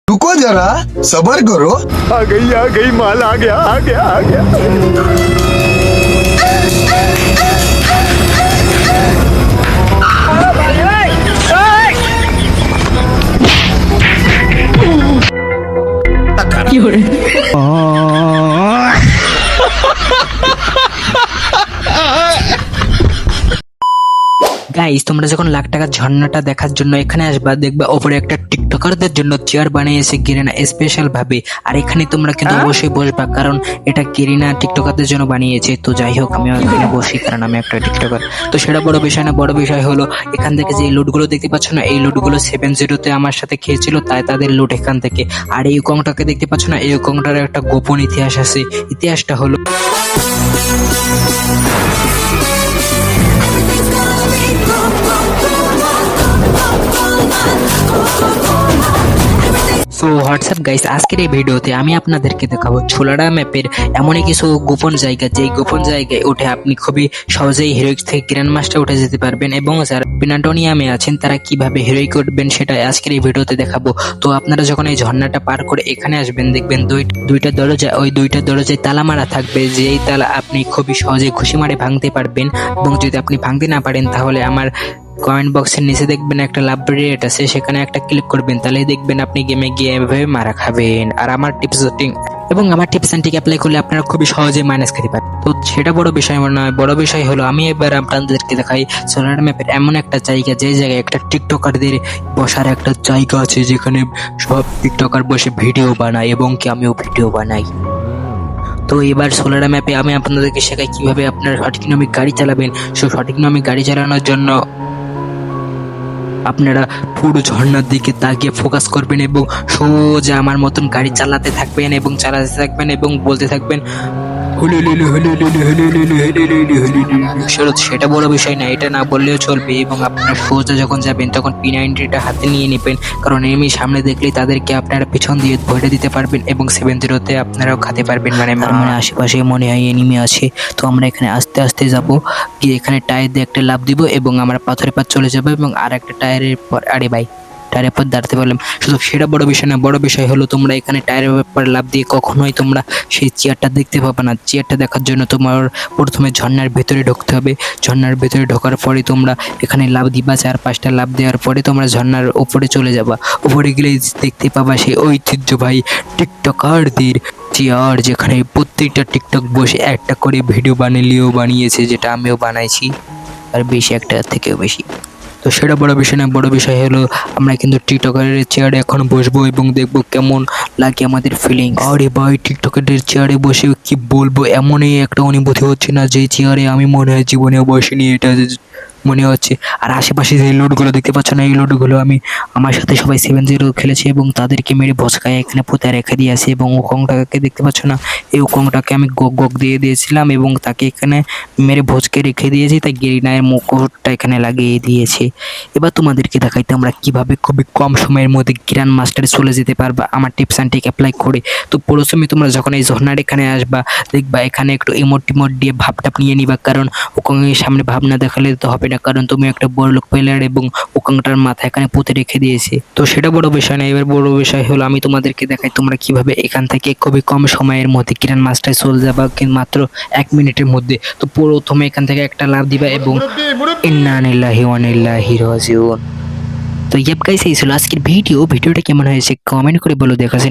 रुको जरा सबर करो। आ गई माल आ गया आ गया आ गया। গাইস, তোমরা যখন লাখ টাকার ঝর্ণাটা দেখার জন্য এখানে আসবা, দেখবা ওপরে একটা টিকটকারদের জন্য চেয়ার বানিয়েছে গেরিনা স্পেশাল ভাবে। আর এখানে তোমরা কিন্তু অবশ্যই বসবা, কারণ এটা গেরিনা টিকটকারদের জন্য বানিয়েছে। তো যাই হোক, আমি এখানে বসি কারণ আমি একটা টিকটকার। তো সেটা বড় বিষয় না, বড় বিষয় হলো এখান থেকে যে লুটগুলো দেখতে পাচ্ছ না, এই লুটগুলো 7-0-তে আমার সাথে খেয়েছিল, তাই তাদের লুট এখান থেকে। আর এই কংটাকে দেখতে পাচ্ছ না, এই কংটার একটা গোপন ইতিহাস আছে। ইতিহাসটা হলো সো হোয়াটসঅ্যাপ গাইস, আজকের এই ভিডিওতে আমি আপনাদেরকে দেখাবো ছোলাডা ম্যাপের এমনই কিছু গোপন জায়গা, যেই গোপন জায়গায় উঠে আপনি খুবই সহজেই হিরোইক থেকে গ্র্যান্ড মাস্টার উঠে যেতে পারবেন, এবং যারা পিনাটোনিয়ামে আছেন তারা কিভাবে হিরোইক উঠবেন সেটা আজকের এই ভিডিওতে দেখাবো। তো আপনারা যখন এই ঝর্ণাটা পার করে এখানে আসবেন, দেখবেন দুইটা দরজা, ওই দুইটা দরজায় তালা মারা থাকবে, যেই তালা আপনি খুবই সহজে ঘুষি মারে ভাঙতে পারবেন। এবং যদি আপনি ভাঙতে না পারেন তাহলে আমার কমেন্ট বক্সের নিচে দেখবেন একটা লাভ রেট আছে, সেখানে একটা ক্লিক করবেন, তাহলে দেখবেন আপনি গেমে গিয়ে এভাবে মারা খাবেন। আর আমার টিপস অ্যান্ড ট্রিক অ্যাপ্লাই করলে আপনারা খুবই সহজে মাইনাস খেতে পারেন। তো সেটা বড় বিষয় নয়, বড় বিষয় হলো আমি এবার আপনাদেরকে দেখাই সোলার ম্যাপের এমন একটা জায়গা, যে জায়গায় একটা টিকটকারদের বসার একটা জায়গা আছে, যেখানে সব টিকটকার বসে ভিডিও বানায়, এবং কি আমিও ভিডিও বানাই। তো এবার সোলার ম্যাপে আমি আপনাদেরকে শেখাই কিভাবে আপনার সঠিক নিয়মে গাড়ি চালাবেন। সঠিক নিয়মে গাড়ি চালানোর জন্য আপনারা পুরো ঝর্ণার দিকে তাকিয়ে ফোকাস করবেন এবং সোজা আমার মতন গাড়ি চালাতে থাকবেন এবং বলতে থাকবেন সেটা বড় বিষয় না, এটা না বললেও চলবে। এবং আপনার সোজা যখন যাবেন তখন P90টা হাতে নিয়ে নেবেন, কারণ এমনি সামনে দেখলেই তাদেরকে আপনারা পিছন দিয়ে ভরে দিতে পারবেন এবং 7-0-তে আপনারাও খেতে পারবেন। মানে আশেপাশে মনে হয় এনিমি আছে। তো আমরা এখানে আস্তে আস্তে যাব, গিয়ে এখানে টায়ার দিয়ে একটা লাফ দিব এবং আমরা পাথরের পাত চলে যাবো, এবং আর একটা টায়ারের পর টায়ারের পর দাঁড়াতে পারলাম। শুধু সেটা বড় বিষয় না, বড় বিষয় হলো তোমরা এখানে টায়ারের ব্যাপারে লাভ দিয়ে কখনোই তোমরা সেই চেয়ারটা দেখতে পাবে না। চেয়ারটা দেখার জন্য তোমার প্রথমে ঝর্ণার ভেতরে ঢুকতে হবে। ঝর্ণার ভেতরে ঢোকার পরে তোমরা এখানে লাভ দিবা, 4-5টা লাভ দেওয়ার পরে তোমরা ঝর্ণার উপরে চলে যাবা। উপরে গেলে দেখতে পাবা সেই ঐতিহ্যবাহী টিকটকারদের চেয়ার, যেখানে প্রত্যেকটা টিকটক বসে একটা করে ভিডিও বানিয়েছে, যেটা আমিও বানাইছি, আর বেশি, একটা থেকেও বেশি। তো সেটা বড় বিষয় না, বড় বিষয় হলো আমরা কিন্তু টিকটকারের চেয়ারে এখন বসবো এবং দেখবো কেমন লাগে আমাদের ফিলিংস। আরে ভাই, টিকটকারের চেয়ারে বসে কি বলবো, এমনই একটা অনুভূতি হচ্ছে না যে চেয়ারে আমি মনে হয় জীবনেও বসিনি, এটা মনে হচ্ছে। আর আশেপাশে যে লোডগুলো দেখতে পাচ্ছ না, এই লোডগুলো আমি আমার সাথে সবাই 7-0 খেলেছি এবং তাদেরকে মেরে ভচকায় এখানে পুঁতে রেখে দিয়েছি। এবং ওকংটাকে দেখতে পাচ্ছ না, এই ওকংটাকে আমি গক দিয়ে দিয়েছিলাম এবং তাকে এখানে মেরে ভচকে রেখে দিয়েছি, তাই গেরিনায়ের মুকুটটা এখানে লাগিয়ে দিয়েছি। এবার তোমাদেরকে দেখাইতে আমরা কিভাবে খুবই কম সময়ের মধ্যে গ্র্যান্ড মাস্টারে চলে যেতে পারবা আমার টিপস অ্যান্ড ট্রিক অ্যাপ্লাই করে। তো প্রথমে তোমরা যখন এই ঝর্ণার এখানে আসবা, দেখবা এখানে একটু ইমোট দিয়ে ভাবটাপ নিয়ে নিবা, কারণ ওকংয়ের সামনে ভাব না দেখালে তো হবে না, কারণ তুমি একটা বড় লোক প্লেয়ার এবং ওকংটার মাথা এখানে পুঁতে রেখে দিয়েছে। তো সেটা বড় বিষয় না, এবার বড় বিষয় হলো আমি তোমাদেরকে দেখাই তোমরা কিভাবে এখান থেকে খুবই কম সময়ের মধ্যে গ্র্যান্ড মাস্টারে চলে যাবা, কিন্তু মাত্র 1 মিনিটের মধ্যে। তো প্রথমে এখান থেকে একটা লাভ দিবা এবং ইন্না লিল্লাহি ওয়া ইন্না ইলাইহি রাজিউন। তো গাইস, এই ছিল আজকের ভিডিওটা কেমন হয়েছে কমেন্ট করে বলো। দেখা